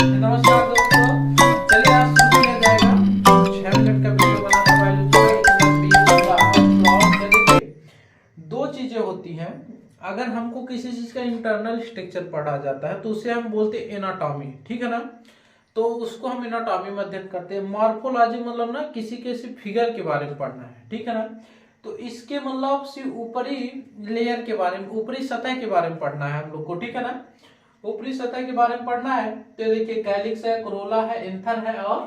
नमस्कार दोस्तों, चलिए आज शुरू किया जाएगा 6 मिनट का वीडियो बनाना बायोलॉजी का। तो और देखिए, दो चीजें होती हैं। अगर हमको किसी चीज का इंटरनल स्ट्रक्चर पढ़ा जाता है तो उसे हम बोलते हैं एनाटॉमी, ठीक है ना। तो उसको हम एनाटॉमी में अध्ययन करते हैं। मॉर्फोलॉजी मतलब ना किसी फिगर के बारे में पढ़ना है, ठीक है ना। तो इसके मतलब सिर्फ ऊपरी लेयर के बारे में, ऊपरी सतह के बारे में पढ़ना है हम लोग को, ठीक है ना। ऊपरी सतह के बारे में पढ़ना है। तो देखिए, कैलिक्स है, कोरोला है, एंथर है और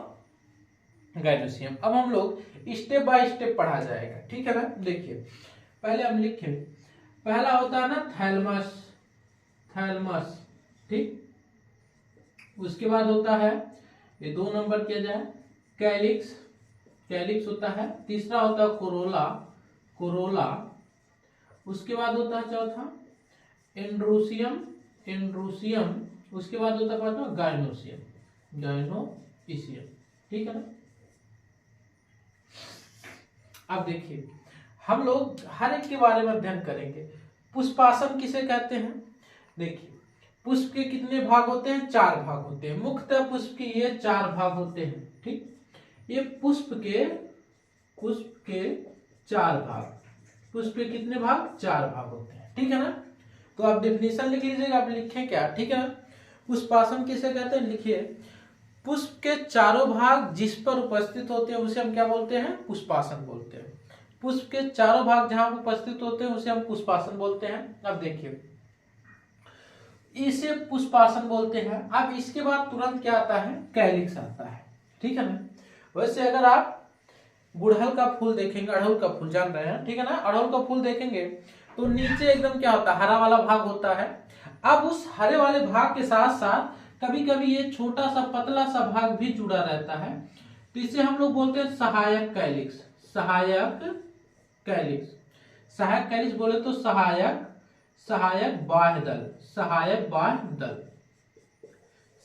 गाइनोसियम। अब हम लोग स्टेप बाय स्टेप पढ़ा जाएगा, ठीक है ना। देखिए, पहले हम लिखे, पहला होता है ना थैलमस, थैलमस, ठीक। उसके बाद होता है, ये 2 नंबर किया जाए, कैलिक्स, कैलिक्स होता है। तीसरा होता है कोरोला, कोरोला। उसके बाद होता है चौथा एंड्रोसियम, एंड्रोसियम। उसके बाद होता है गाइनोसियम, गाइनोसियम, ठीक है ना। अब देखिए, हम लोग हर एक के बारे में अध्ययन करेंगे। पुष्पासन किसे कहते हैं? देखिए, पुष्प के कितने भाग होते हैं? 4 भाग होते हैं। मुख्यतः पुष्प के ये 4 भाग होते हैं, ठीक। ये पुष्प के 4 भाग, पुष्प के कितने भाग? 4 भाग होते हैं, ठीक है ना। तो आप डेफिनेशन लिख लीजिएगा, आप लिखें क्या, ठीक है ना। पुष्पासन किसे कहते हैं? लिखिए, पुष्प के चारों भाग जिस पर उपस्थित होते हैं उसे हम क्या बोलते हैं? पुष्पासन बोलते हैं। पुष्प के चारों भाग जहां उपस्थित होते हैं उसे हम पुष्पासन बोलते हैं। अब देखिए, इसे पुष्पासन बोलते हैं। अब इसके बाद तुरंत क्या आता है? कैलिक्स आता है, ठीक है ना। वैसे अगर आप गुड़हल का फूल देखेंगे, अड़हुल का फूल जान रहे हैं, ठीक है ना। अड़हुल का फूल देखेंगे तो नीचे एकदम क्या होता है? हरा वाला भाग होता है। अब उस हरे वाले भाग के साथ साथ कभी कभी ये छोटा सा पतला सा भाग भी जुड़ा रहता है, तो इसे हम लोग बोलते हैं सहायक कैलिक्स, सहायक कैलिक्स। सहायक कैलिक्स बोले तो सहायक, सहायक बाह्य दल, सहायक बाह्य दल,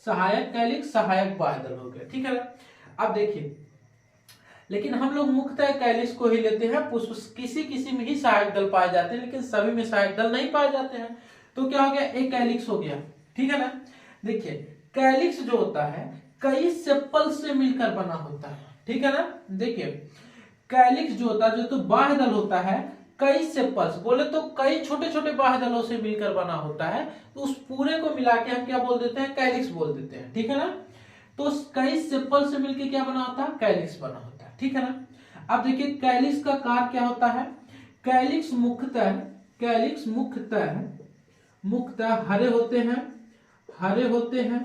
सहायक कैलिक्स, सहायक बाह्य दल हो गया, ठीक है ना। अब देखिए, लेकिन हम लोग मुख्यतः कैलिक्स को ही लेते हैं। पुष्प किसी किसी में ही सहायक दल पाए जाते हैं, लेकिन सभी में सहायक दल नहीं पाए जाते हैं। तो क्या हो गया? एक कैलिक्स हो गया, ठीक है ना। देखिए, कैलिक्स जो होता है कई सेपल से मिलकर बना होता है, ठीक है ना। देखिए, कैलिक्स जो होता है, जो तो बाह्य दल होता है, कई सेपल्स बोले तो कई छोटे छोटे बाह्य दलों से मिलकर बना होता है। तो उस पूरे को मिला के हम क्या बोल देते हैं? कैलिक्स बोल देते हैं, ठीक है ना। तो कई सेपल से मिलकर क्या बना होता है? कैलिक्स बना होता है, ठीक है ना। अब देखिए, कैलिक्स का कार्य क्या होता है? कैलिक्स मुख्यतः, कैलिक्स मुख्यतः हरे होते हैं, हरे होते हैं।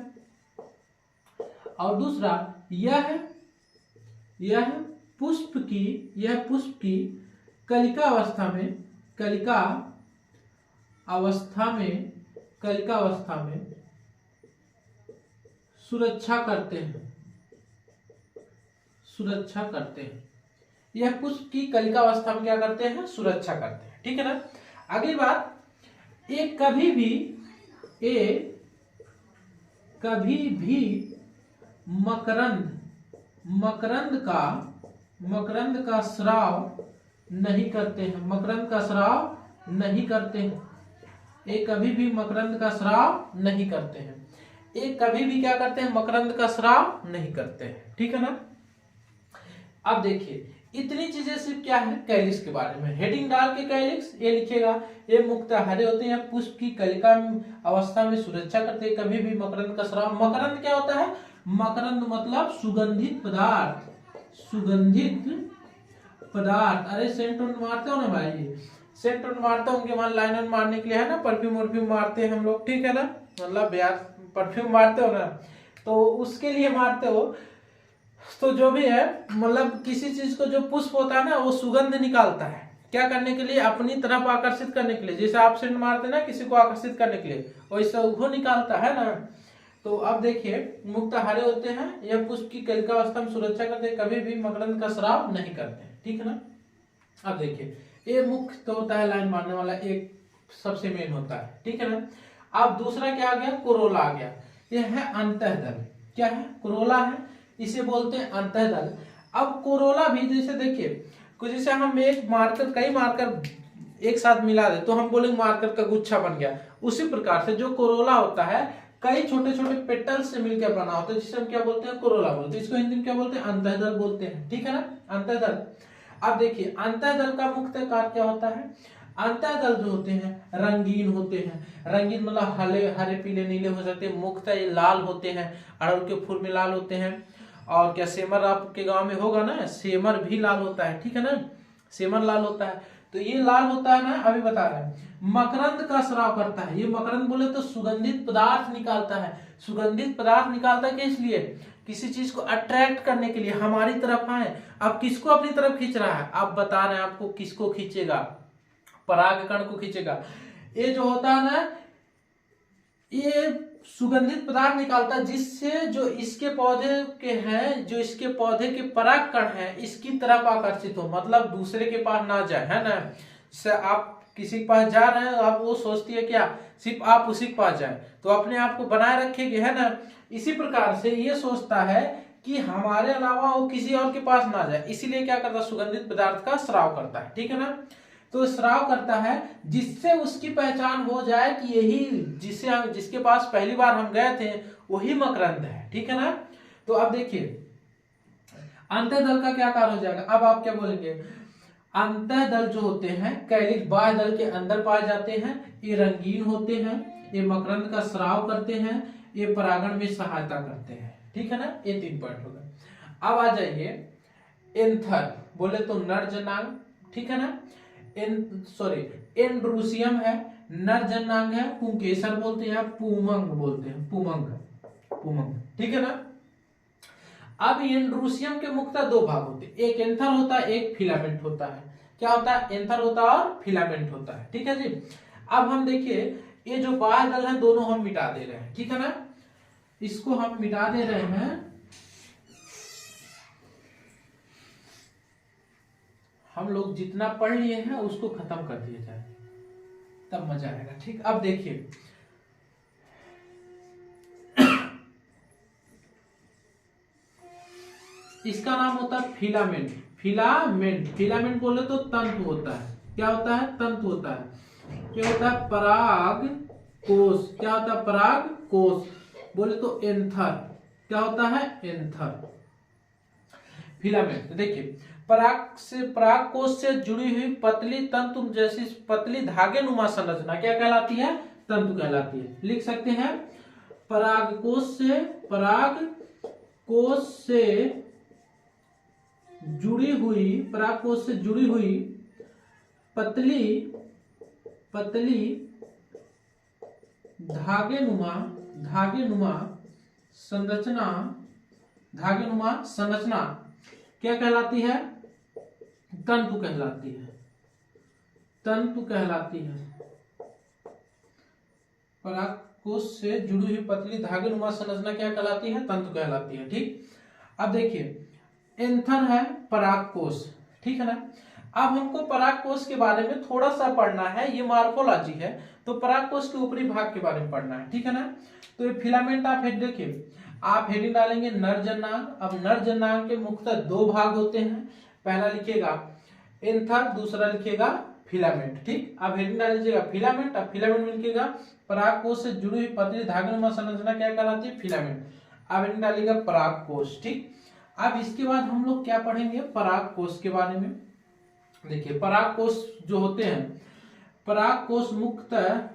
और दूसरा यह पुष्प की, यह पुष्प की कलिका अवस्था में, कलिका अवस्था में, कलिका अवस्था में सुरक्षा करते हैं, सुरक्षा करते हैं। यह पुष्प की कलिका अवस्था में क्या करते हैं? सुरक्षा करते हैं, ठीक है ना। अगली बात, ये कभी भी मकरंद, मकरंद का स्राव नहीं करते हैं, मकरंद का स्राव नहीं करते हैं। ये कभी भी मकरंद का स्राव नहीं करते हैं। ये कभी भी क्या करते हैं? मकरंद का स्राव नहीं करते हैं, ठीक है ना। अब देखिए, इतनी चीजें सिर्फ क्या है? कैलिक्स के बारे में। हेडिंग डाल के कैलिक्स ये लिखेगा, ये मुख्यतः हरे होते हैं, पुष्प की कलिका अवस्था में सुरक्षा करते हैं, कभी भी मकरंद का स्राव। मकरंद क्या होता है? मकरंद मतलब सुगंधित पदार्थ, सुगंधित पदार्थ। अरे सेंट मारते हो ना भाई, सेंट मारते होंगे, मान लाइन मारने के लिए है ना, परफ्यूम वर्फ्यूम मारते हैं हम लोग, ठीक है ना। मतलब यार परफ्यूम मारते हो ना, तो उसके लिए मारते हो। तो जो भी है, मतलब किसी चीज को जो पुष्प होता है ना, वो सुगंध निकालता है, क्या करने के लिए? अपनी तरफ आकर्षित करने के लिए। जैसे आप सेंट मारते ना किसी को आकर्षित करने के लिए, वैसा वो निकालता है ना। तो अब देखिए, मुक्त हरे होते हैं, यह पुष्प की कलिका अवस्था में सुरक्षा करते हैं, कभी भी मकरंद का स्राव नहीं करते हैं, ठीक है ना। अब देखिए, ये मुख्य तो होता है लाइन मारने वाला, एक सबसे मेन होता है, ठीक है ना। अब दूसरा क्या आ गया? कोरोला आ गया। यह है अंतःदल, क्या है? कोरोला है, इसे बोलते हैं अंतःदल। अब कोरोला भी जैसे देखिए, कुछ जैसे हम एक मार्कर, कई मार्कर एक साथ मिला दे तो हम बोलेंगे मार्कर का गुच्छा बन गया। उसी प्रकार से जो कोरोला होता है, कई छोटे छोटे पेटल्स से मिलकर बना होता है, जिसे हम क्या बोलते हैं, कोरोला बोलते हैं। इसको हिंदी में क्या बोलते हैं, अंतःदल बोलते हैं। ठीक है ना, अंतःदल। अब देखिए अंतःदल का मुख्य कार्य क्या होता है। अंतःदल जो होते हैं रंगीन होते हैं, रंगीन मतलब हरे हरे पीले नीले हो जाते हैं, मुख्यतः ये लाल होते हैं, अड़हुल के फूल में लाल होते हैं। और क्या सेमर आपके गांव में होगा ना, सेमर भी लाल होता है। ठीक है ना, सेमर लाल होता है। तो ये लाल होता है ना, अभी बता रहे हैं। मकरंद का स्राव करता है, ये मकरंद बोले तो सुगंधित पदार्थ निकालता है। सुगंधित पदार्थ निकालता है किस लिए, किसी चीज को अट्रैक्ट करने के लिए, हमारी तरफ आए। अब किसको अपनी तरफ खींच रहा है, आप बता रहे हैं आपको किसको खींचेगा, परागकण को खींचेगा। ये जो होता है ना, ये सुगंधित पदार्थ निकालता है, जिससे जो इसके पौधे के हैं, जो इसके पौधे के परागकण हैं, इसकी तरफ आकर्षित हो, मतलब दूसरे के पास ना जाए, है ना। जैसे आप किसी के पास जा रहे हैं, आप वो सोचती है क्या सिर्फ आप उसी के पास जाए, तो अपने आप को बनाए रखेगी, है ना। इसी प्रकार से ये सोचता है कि हमारे अलावा वो किसी और के पास ना जाए, इसीलिए क्या करता है, सुगंधित पदार्थ का स्राव करता है। ठीक है ना, तो स्राव करता है जिससे उसकी पहचान हो जाए कि यही जिसे हम जिसके पास पहली बार हम गए थे वही मकरंद है। ठीक है ना, तो अब देखिए अंतःदल का क्या कार्य हो जाएगा। अब आप क्या बोलेंगे, अंतःदल जो होते हैं कैलिक्स बाह्य दल के अंदर पाए जाते हैं, ये रंगीन होते हैं, ये मकरंद का स्राव करते हैं, ये परागण में सहायता करते हैं। ठीक है ना, ये 3 पॉइंट हो गए। अब आ जाइए एंथर, बोले तो नर जनांग। ठीक है ना, एंड्रूसियम है, नर जनांग है, पुंकेसर बोलते हैं, पुमंग बोलते हैं, पुमंग। ठीक है ना, अब एंड्रूसियम के मुख्यतः 2 भाग होते हैं, एक एंथर होता है, एक फिलामेंट होता है। क्या होता है, एंथर होता है और फिलामेंट होता है। ठीक है जी। अब हम देखिए ये जो बाह्य दल है दोनों हम मिटा दे रहे हैं। ठीक है ना, इसको हम मिटा दे रहे हैं, हम लोग जितना पढ़ लिए हैं उसको खत्म कर दिया जाए, तब मजा आएगा। ठीक, अब देखिए इसका नाम होता है फिलामेंट। फिलामेंट बोले तो तंतु होता है। क्या होता है, तंतु होता है। क्या होता है, पराग कोष। क्या होता है, पराग कोष। बोले तो एंथर। क्या होता है, एंथर। फिलामेंट देखिए पराग कोष से जुड़ी हुई पतली तंतु जैसी पतली धागे नुमा संरचना क्या कहलाती है, तंतु कहलाती है। लिख सकते हैं पराग कोष से जुड़ी हुई पतली धागे नुमा संरचना क्या कहलाती है, तंतु कहलाती है। पराग कोष से जुड़ी हुई पतली धागे नुमा संरचना क्या कहलाती है, तंतु कहलाती है। ठीक, अब देखिए एंथर है पराग कोष। ठीक है ना, अब हमको पराग कोष के बारे में थोड़ा सा पढ़ना है, ये मार्फोलॉजी है, तो पराग कोष के ऊपरी भाग के बारे में पढ़ना है। ठीक है ना, तो ये फिलामेंट आप देखिए आप हेडिंग डालेंगे नर जनांग। अब नर जनांग के मुख्यतः 2 भाग होते हैं, पहला लिखिएगा एंथर, दूसरा लिखिएगा फिलामेंट। ठीक, अब हेडिंग डाल लीजिएगा फिलामेंट। अब फिलामेंट में लिखिएगा पराग कोष से जुड़ी हुई पतली धागेनुमा संरचना क्या कहलाती है, फिलामेंट। अब हेडिंग डालिएगा पराग कोष। ठीक, अब इसके बाद हम लोग क्या पढ़ेंगे, पराग कोष के बारे में। देखिए पराग कोष जो होते हैं, पराग कोष मुख्यतः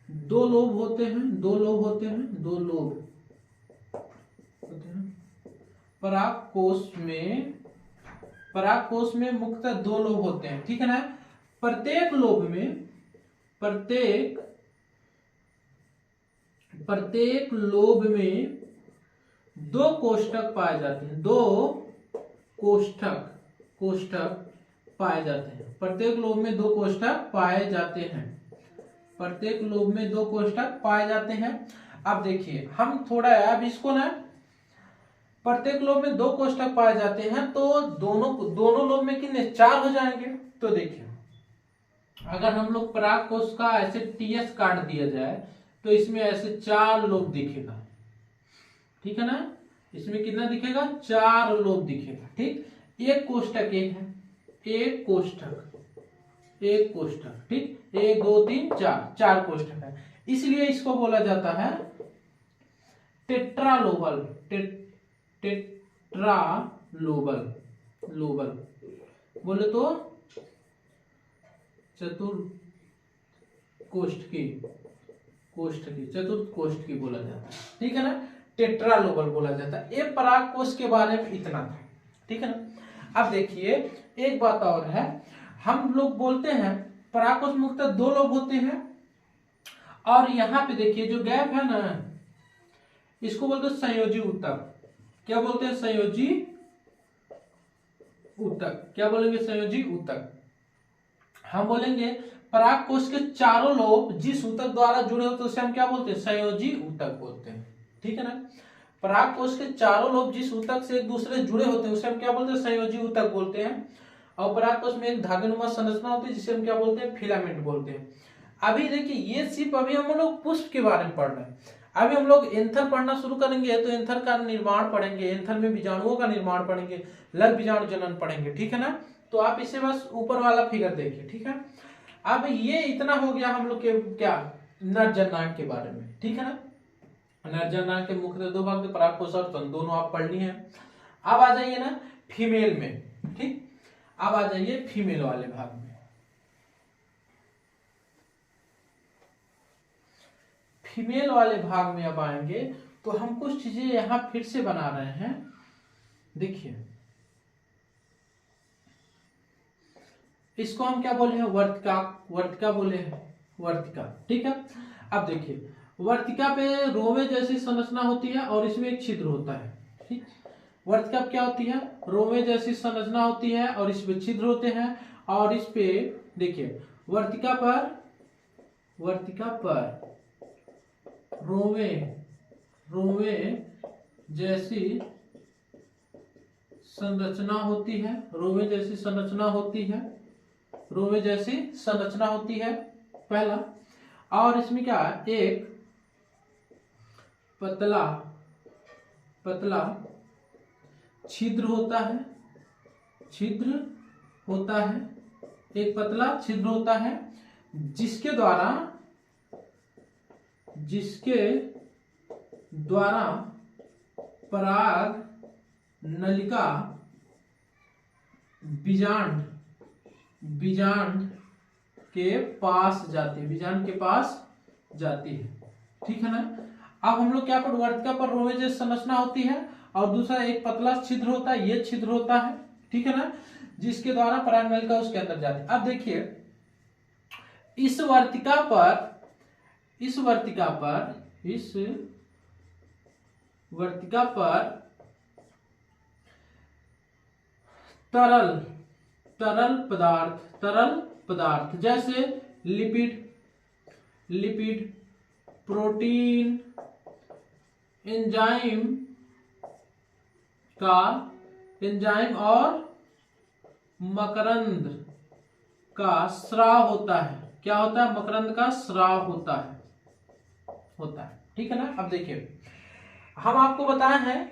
2 लोब होते हैं, 2 लोब होते हैं। पराग कोष में मुख्यतः 2 लोब होते हैं। ठीक है ना, प्रत्येक लोब में 2 कोष्ठक पाए जाते हैं, 2 कोष्ठक पाए जाते हैं। प्रत्येक लोब में 2 कोष्ठक पाए जाते हैं। अब देखिए हम थोड़ा अब इसको ना, प्रत्येक लोब में 2 कोष्ठक पाए जाते हैं, तो दोनों लोब में कितने 4 हो जाएंगे। तो देखिए अगर हम लोग पराग कोष का ऐसे टीएस काट दिया जाए तो इसमें ऐसे 4 लोब दिखेगा। ठीक है ना, इसमें कितना दिखेगा, 4 लोब दिखेगा। ठीक, एक कोष्ठक एक है, एक कोष्ठक एक कोष्ठक, ठीक, 1 2 3 4, 4 कोष्ठक है, इसलिए इसको बोला जाता है टेट्रालोबल। टेट्रालोबल, लोबल बोले तो चतुर्कोष्ठकी, चतुर्थ कोष्ठकी बोला जाता है, ठीक है ना, टेट्रालोबल बोला जाता है। ये पराग कोष के बारे में इतना था, ठीक है ना। अब देखिए एक बात और है, हम लोग बोलते हैं पराग कोष मुख्यतः 2 लोब होते हैं, और यहाँ पे देखिए जो गैप है ना, इसको बोलते हैं संयोजी ऊतक। क्या बोलते हैं? संयोजी ऊतक। क्या बोलेंगे? संयोजी ऊतक। हम बोलेंगे पराग कोष के चारों लोब जिस ऊतक द्वारा जुड़े होते हैं उसे हम क्या बोलते हैं? संयोजी ऊतक बोलते हैं, ठीक है ना। पराग कोष के चारों लोब जिस ऊतक से एक दूसरे से जुड़े होते हैं उसे हम क्या बोलते हैं? संयोजी ऊतक बोलते हैं। और पराग कोष में एक धागेनुमा संरचना होती है जिसे हम क्या बोलते हैं? फिलामेंट बोलते हैं। अभी देखिए ये सिर्फ अभी हम लोग पुष्प के बारे में पढ़ रहे हैं। अभी हम लोग एंथर पढ़ना शुरू करेंगे तो एंथर का निर्माण पढ़ेंगे, एंथर में बीजाणुओं का निर्माण पढ़ेंगे, लग बीजाणु जनन पढ़ेंगे, ठीक है ना। तो आप इसे बस ऊपर वाला फिगर देखिए, ठीक है। अब ये इतना हो गया हम लोग के क्या, नर जननांग के बारे में, ठीक है ना। नर जननांग के मुख्य 2 भाग, पराग कोष और स्तन, दोनों आप पढ़नी है। अब आ जाइए ना फीमेल में, ठीक। अब आ जाइए फीमेल वाले भाग में। फीमेल वाले भाग में अब आएंगे तो हम कुछ चीजें यहां फिर से बना रहे हैं। देखिए इसको हम क्या बोले हैं? वर्तिका। वर्तिका बोले हैं, वर्तिका, ठीक है। अब देखिए वर्तिका पे रोवे जैसी संरचना होती है और इसमें एक छिद्र होता है, ठीक। वर्तिका क्या होती है? रोवे जैसी संरचना होती है और इसमें छिद्र होते हैं। और इस पे देखिए वर्तिका पर रोवे जैसी संरचना होती है, रोवे जैसी संरचना होती है, रोवे जैसी संरचना होती है, पहला। और इसमें क्या है? एक पतला छिद्र होता है, एक पतला छिद्र होता है जिसके द्वारा पराग नलिका बीजांड के पास जाती है, बीजांड के पास जाती है, ठीक है ना। अब हम लोग क्या पर वर्तिका पर रोवे जैसी संरचना होती है और दूसरा एक पतला छिद्र होता है, ये छिद्र होता है, ठीक है ना, जिसके द्वारा पराग नलिका उसके अंदर जाती है। अब देखिए इस वर्तिका पर तरल पदार्थ जैसे लिपिड, प्रोटीन, एंजाइम और मकरंद का स्राव होता है। क्या होता है? मकरंद का स्राव होता है, ठीक है ना। अब देखिए हम आपको बताए हैं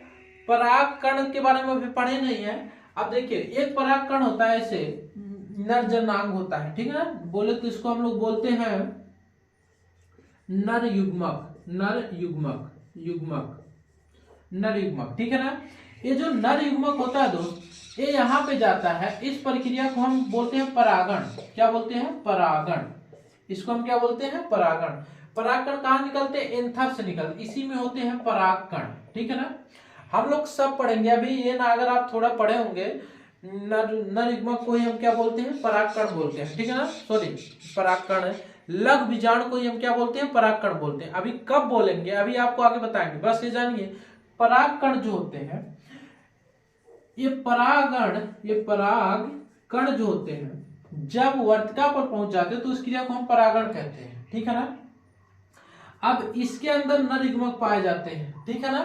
पराग कण के बारे में अभी पढ़े नहीं है। अब देखिए एक पराग कण होता है ऐसे नर जननांग होता है, ठीक है ना। बोले तो इसको हम लोग बोलते हैं नर युग्मक, ठीक है ना। ये जो नर युग्मक होता है दोस्त, ये यहाँ पे जाता है, इस प्रक्रिया को हम बोलते हैं परागण। क्या बोलते हैं? परागण। इसको हम क्या बोलते हैं? परागण। परागकण कहाँ निकलते हैं? एंथर से निकलते, इसी में होते हैं परागकण, ठीक है ना। हम लोग सब पढ़ेंगे अभी ये ना, अगर आप थोड़ा पढ़े होंगे नर युग्मक को ही हम क्या बोलते हैं? परागकण बोलते हैं, ठीक है ना। सॉरी परागकण, लग बीजाणु को ही हम क्या बोलते हैं? परागकण बोलते हैं। अभी कब बोलेंगे अभी आपको आगे बताएंगे, बस ये जानिए परागकण जो होते हैं, ये परागकण जो होते हैं जब वर्तिका पर पहुंच जाते हैं तो उस क्रिया को हम परागण कहते हैं, ठीक है ना। अब इसके अंदर नर युग्मक पाए जाते हैं, ठीक है ना।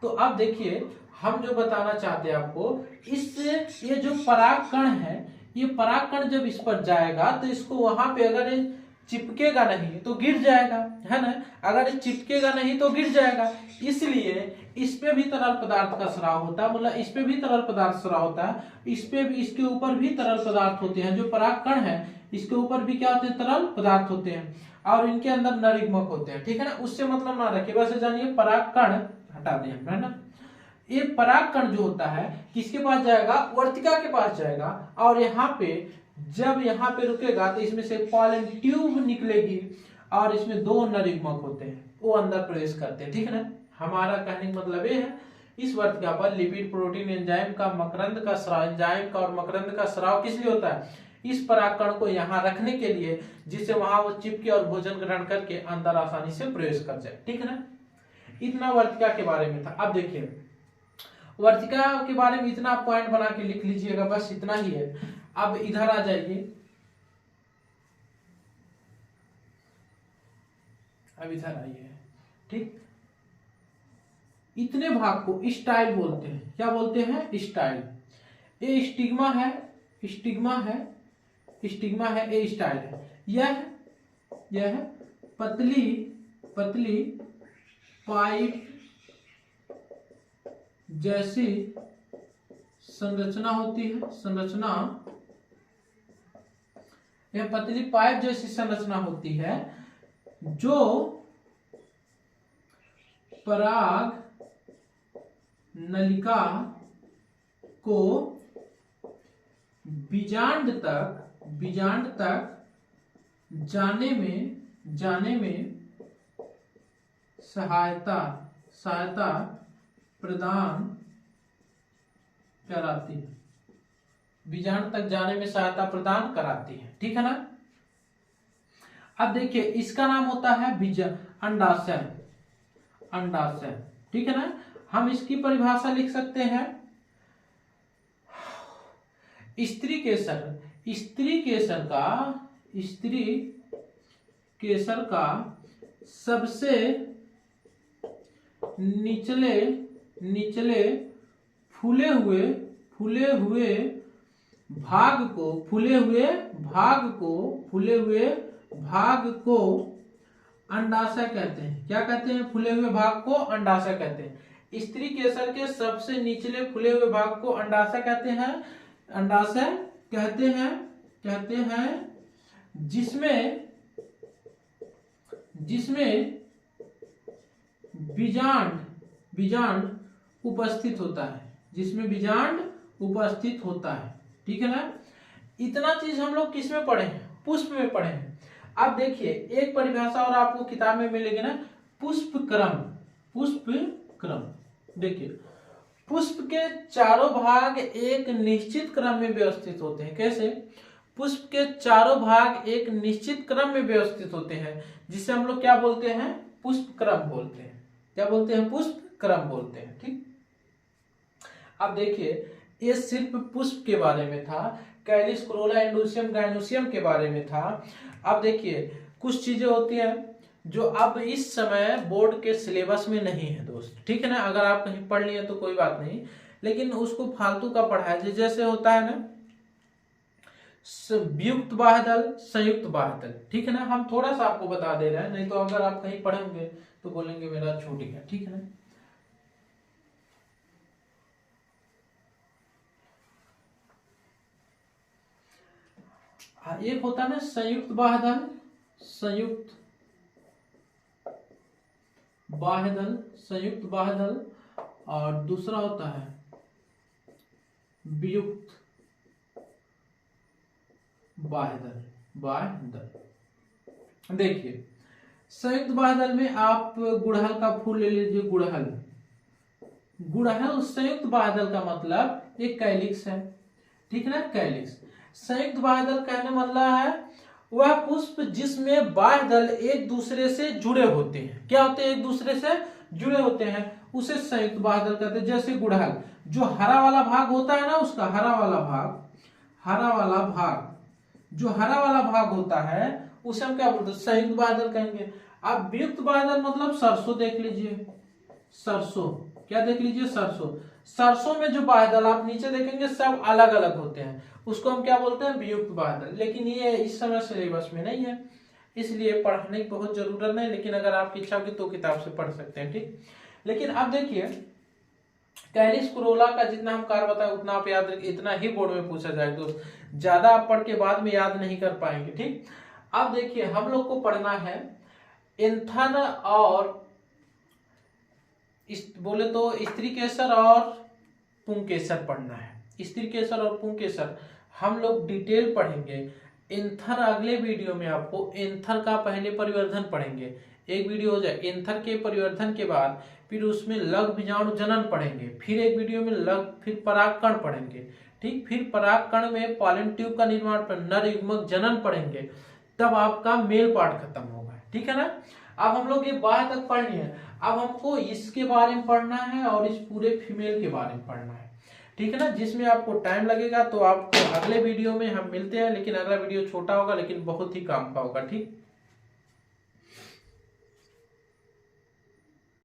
तो अब देखिए हम जो बताना चाहते हैं आपको, इससे ये जो परागकण है, ये परागकण जब इस पर जाएगा तो इसको वहां पे अगर चिपकेगा नहीं तो गिर जाएगा, है ना। अगर ये चिपकेगा नहीं तो गिर जाएगा, इसलिए इस पे भी तरल पदार्थ का स्राव होता है, मतलब इस पे भी तरल पदार्थ स्राव होता है, इस पे भी, इसके ऊपर भी तरल पदार्थ होते हैं। जो परागकण है इसके ऊपर भी क्या होते हैं, तरल पदार्थ होते हैं और इनके अंदर नरिग्मक होते हैं, ठीक है ना। उससे मतलब ना रखिए, वैसे जानिए पराग कण हटा दें, है ना। ये पराग कण जो होता है किसके पास जाएगा, वर्तिका के पास जाएगा और यहाँ पे जब यहाँ पे रुकेगा तो इसमें से पॉलन ट्यूब निकलेगी और इसमें 2 नरिग्मक होते हैं, वो अंदर प्रवेश करते हैं, ठीक है ना। हमारा कहने का मतलब ये है, इस वर्तिका पर लिपिड प्रोटीन एंजाइम का मकरंद का स्राव, एंजाइम का और मकरंद का स्राव किस लिए होता है, इस परागकण को यहाँ रखने के लिए, जिससे वहां वो चिपके और भोजन ग्रहण करके अंदर आसानी से प्रवेश कर जाए, ठीक है ना। इतना वर्तिका के बारे में था। अब देखिए वर्तिका के बारे में इतना पॉइंट बना के लिख लीजिएगा, बस इतना ही है। अब इधर आ जाइए, अब इधर आइए, ठीक। इतने भाग को स्टाइल बोलते हैं, क्या बोलते हैं, स्टाइल। ये स्टिग्मा है, स्टिग्मा है, स्टिग्मा है, ये स्टाइल है। यह पतली पतली पाइप जैसी संरचना होती है, संरचना, यह पतली पाइप जैसी संरचना होती है जो पराग नलिका को बीजांड तक जाने में सहायता प्रदान कराती है, बीजांड तक जाने में सहायता प्रदान कराती है, ठीक है ना। अब देखिए इसका नाम होता है अंडाशय, अंडाशय, ठीक है ना। हम इसकी परिभाषा लिख सकते हैं, स्त्री केसर का सबसे निचले फूले हुए भाग को अंडाशय कहते हैं। क्या कहते हैं, फूले हुए भाग को अंडाशय कहते हैं। स्त्री केसर के सबसे निचले फूले हुए भाग को अंडाशय कहते हैं, अंडाशय कहते हैं जिसमें बीजांड उपस्थित होता है, जिसमें बीजांड उपस्थित होता है, ठीक है ना। इतना चीज हम लोग किस में पढ़े हैं, पुष्प में पढ़े हैं। अब देखिए एक परिभाषा और आपको किताब में मिलेगी ना, पुष्प क्रम। देखिए पुष्प के चारों भाग एक निश्चित क्रम में व्यवस्थित होते हैं। कैसे, पुष्प के चारों भाग एक निश्चित क्रम में व्यवस्थित होते हैं, जिसे हम लोग क्या बोलते हैं, पुष्प क्रम बोलते हैं। क्या बोलते हैं, पुष्प क्रम बोलते हैं, ठीक। अब देखिए ये सिर्फ पुष्प के बारे में था, कैलिस, कोरोला, इंडोसियम, गाइनोसियम के बारे में था। अब देखिए कुछ चीजें होती हैं जो अब इस समय बोर्ड के सिलेबस में नहीं है दोस्त, ठीक है ना। अगर आप कहीं पढ़ लिए तो कोई बात नहीं, लेकिन उसको फालतू का पढ़ाया, जैसे होता है ना वियुक्त बाह्यदल, संयुक्त बाह्यदल, ठीक है ना। हम थोड़ा सा आपको बता दे रहे हैं, नहीं तो अगर आप कहीं पढ़ेंगे तो बोलेंगे मेरा छूट गया, ठीक है ना। एक होता है ना संयुक्त बाह्यदल और दूसरा होता है वियुक्त बाह्यदल। देखिए संयुक्त बाह्यदल में आप गुड़हल का फूल ले लीजिए, गुड़हल संयुक्त बाह्यदल का मतलब एक कैलिक्स है, ठीक है ना, कैलिक्स। संयुक्त बाह्यदल कहने मतलब है वह पुष्प जिसमें बाह्यदल एक दूसरे से जुड़े होते हैं। क्या होते हैं, एक दूसरे से जुड़े होते हैं, उसे संयुक्त बाह्यदल कहते हैं। जैसे गुड़हल, जो हरा वाला भाग होता है ना, उसका हरा वाला भाग होता है, उसे हम क्या बोलते हैं, संयुक्त बाह्यदल कहेंगे। अब वियुक्त बाह्यदल मतलब सरसों देख लीजिए, सरसों, क्या देख लीजिए, सरसों में जो बाह्यदल आप नीचे देखेंगे सब अलग अलग होते हैं, उसको हम क्या बोलते हैं, वियुक्त बाह्यदल। लेकिन ये इस समय सिलेबस में नहीं है, इसलिए पढ़ने की बहुत जरूरत नहीं, लेकिन अगर आपकी इच्छा होगी तो किताब से पढ़ सकते हैं, ठीक। लेकिन अब देखिए कैलिस कोरोला का जितना हम कार्य बताए उतना आप याद रखिए, इतना ही बोर्ड में पूछा जाएगा दोस्त, ज्यादा आप पढ़ के बाद में याद नहीं कर पाएंगे। ठीक, अब देखिए हम लोग को पढ़ना है एंथर और बोले तो स्त्री केसर और पुंकेसर पढ़ना है। स्त्री केसर और पुंकेसर हम लोग डिटेल पढ़ेंगे। एंथर अगले वीडियो में आपको एंथर का पहले परिवर्धन पढ़ेंगे, एक वीडियो हो जाए। एंथर के परिवर्धन के बाद फिर उसमें लघु बीजाणु जनन पढ़ेंगे, फिर एक वीडियो में फिर परागकण पढ़ेंगे। ठीक, फिर परागकण में पॉलन ट्यूब का निर्माण पर नर युग्मक जनन पढ़ेंगे, तब आपका मेल पार्ट खत्म होगा। ठीक है ना। अब हम लोग ये बात तक पढ़ लिए, अब हमको इसके बारे में पढ़ना है और इस पूरे फीमेल के बारे में पढ़ना है। ठीक है ना, जिसमें आपको टाइम लगेगा, तो आपको अगले वीडियो में हम मिलते हैं। लेकिन अगला वीडियो छोटा होगा लेकिन बहुत ही काम का होगा। ठीक।